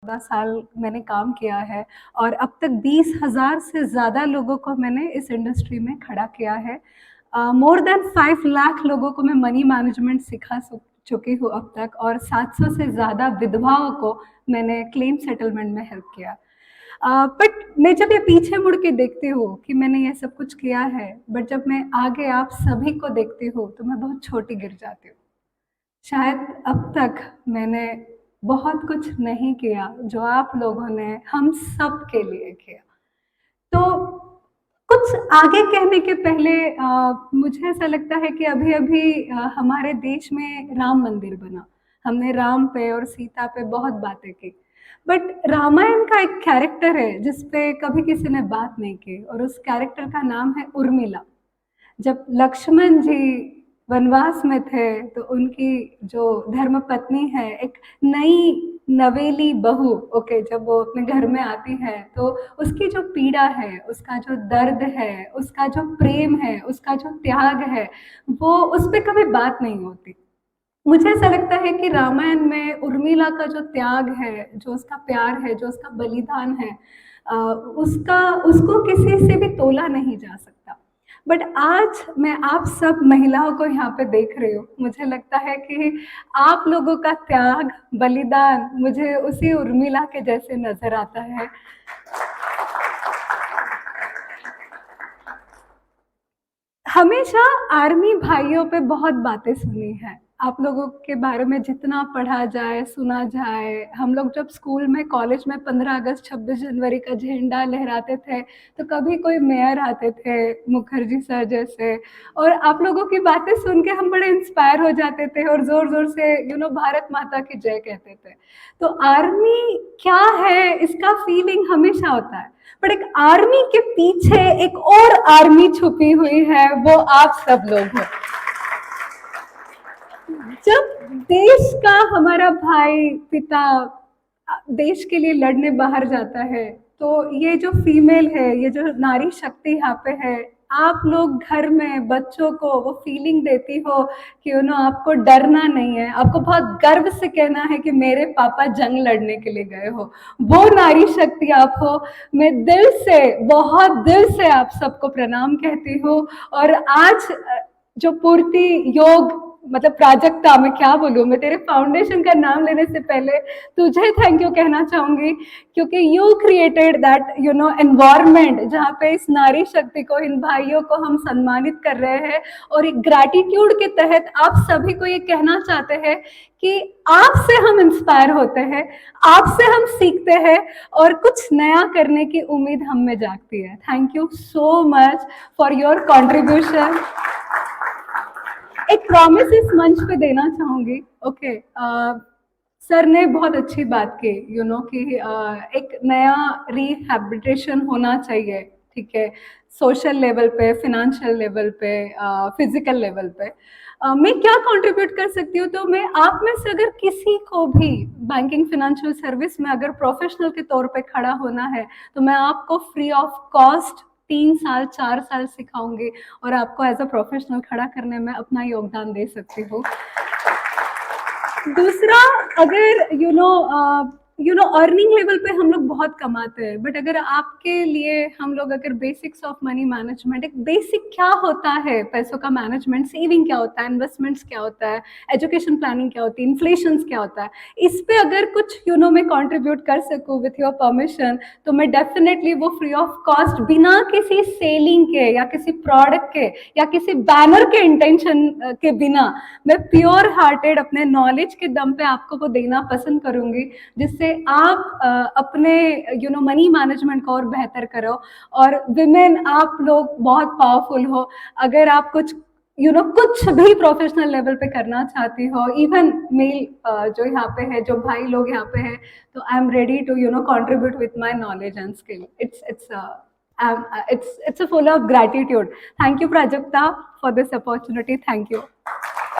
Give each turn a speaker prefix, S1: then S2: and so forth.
S1: 14 साल मैंने काम किया है और अब तक 20,000 से ज़्यादा लोगों को मैंने इस इंडस्ट्री में खड़ा किया है। मोर देन 5 लाख लोगों को मैं मनी मैनेजमेंट सिखा चुकी हूँ अब तक और 700 से ज़्यादा विधवाओं को मैंने क्लेम सेटलमेंट में हेल्प किया। बट मैं जब ये पीछे मुड़ के देखती हूँ कि मैंने ये सब कुछ किया है, बट जब मैं आगे आप सभी को देखती हूँ, तो मैं बहुत छोटी गिर जाती हूँ। शायद अब तक मैंने बहुत कुछ नहीं किया जो आप लोगों ने हम सब के लिए किया। तो कुछ आगे कहने के पहले मुझे ऐसा लगता है कि अभी-अभी हमारे देश में राम मंदिर बना। हमने राम पे और सीता पे बहुत बातें की। बट रामायण का एक कैरेक्टर है जिस पे कभी किसी ने बात नहीं की और उस कैरेक्टर का नाम है उर्मिला। जब लक्ष्मण जी वनवास में थे तो उनकी जो धर्मपत्नी है एक नई नवेली बहू ओके जब वो अपने घर में आती है तो उसकी जो पीड़ा है, उसका जो दर्द है, उसका जो प्रेम है, उसका जो त्याग है, वो उस पे कभी बात नहीं होती। मुझे ऐसा लगता है कि रामायण में उर्मिला का जो त्याग है, जो उसका प्यार है, जो उसका बलिदान है, उसका उसको किसी से भी तोला नहीं जा सकता। बट आज मैं आप सब महिलाओं को यहाँ पे देख रही हूँ। मुझे लगता है कि आप लोगों का त्याग, बलिदान मुझे उसी उर्मिला के जैसे नज़र आता है। हमेशा आर्मी भाइयों पे बहुत बातें सुनी हैं। आप लोगों के बारे में जितना पढ़ा जाए, सुना जाए, हम लोग जब स्कूल में, कॉलेज में 15 अगस्त, 26 जनवरी का झंडा लहराते थे, तो कभी कोई मेयर आते थे, मुखर्जी सर जैसे, और आप लोगों की बातें सुन के हम बड़े इंस्पायर हो जाते थे और ज़ोर-ज़ोर से भारत माता की जय कहते थे। तो आर्मी क्या है, इसका फीलिंग हमेशा होता है। पर एक आर्मी के पीछे एक और आर्मी छुपी हुई है, वो आप सब लोग हो। जब देश का हमारा भाई पिता देश के लिए लड़ने बाहर जाता है तो ये जो फीमेल है, ये जो नारी शक्ति यहाँ पे है, आप लोग घर में बच्चों को वो फीलिंग देती हो कि आपको डरना नहीं है, आपको बहुत गर्व से कहना है कि मेरे पापा जंग लड़ने के लिए गए हो, वो नारी शक्ति आप हो। मैं दिल से, बहुत दिल से आप सबको प्रणाम कहती हूँ। और आज जो पूर्ति योग मतलब प्राजक्ता, मैं क्या बोलूँ, मैं तेरे फाउंडेशन का नाम लेने से पहले तुझे थैंक यू कहना चाहूंगी क्योंकि यू क्रिएटेड दैट एनवायरनमेंट जहाँ पे इस नारी शक्ति को, इन भाइयों को हम सम्मानित कर रहे हैं और एक ग्रैटिट्यूड के तहत आप सभी को ये कहना चाहते हैं कि आपसे हम इंस्पायर होते हैं, आपसे हम सीखते हैं और कुछ नया करने की उम्मीद हम में जागती है। Thank you so much for your contribution. एक प्रॉमिस इस मंच पे देना चाहूंगी। ओके, सर ने बहुत अच्छी बात की कि एक नया रिहैबिलिटेशन होना चाहिए, ठीक है, सोशल लेवल पे, फिनेंशियल लेवल पे, फिजिकल लेवल पे। मैं क्या कंट्रीब्यूट कर सकती हूँ, तो मैं आप में से अगर किसी को भी बैंकिंग फिनेंशियल सर्विस में अगर प्रोफेशनल के तौर पे खड़ा होना है तो मैं आपको फ्री ऑफ कॉस्ट 3 साल 4 साल सिखाऊंगी और आपको एज अ प्रोफेशनल खड़ा करने में अपना योगदान दे सकती हूँ। दूसरा, अगर अर्निंग लेवल पे हम लोग बहुत कमाते हैं, बट अगर आपके लिए हम लोग अगर बेसिक्स ऑफ मनी मैनेजमेंट, एक बेसिक क्या होता है पैसों का मैनेजमेंट, सेविंग क्या होता है, इन्वेस्टमेंट्स क्या होता है, एजुकेशन प्लानिंग क्या होती है, इन्फ्लेशन क्या होता है, इस पे अगर कुछ मैं कंट्रीब्यूट कर सकूँ विथ योर परमिशन, तो मैं डेफिनेटली वो फ्री ऑफ कॉस्ट, बिना किसी सेलिंग के या किसी प्रोडक्ट के या किसी बैनर के इंटेंशन के बिना, मैं प्योर हार्टेड अपने नॉलेज के दम पे आपको वो देना पसंद करूंगी, जिससे आप अपने मनी मैनेजमेंट को और बेहतर करो। और विमेन, आप लोग बहुत पावरफुल हो। अगर आप कुछ कुछ भी प्रोफेशनल लेवल पे करना चाहती हो, इवन मेल जो यहाँ पे है, जो भाई लोग यहाँ पे हैं, तो I am ready to contribute with my knowledge and skill. It's a full of gratitude. Thank you, Prajakta, for this opportunity. Thank you.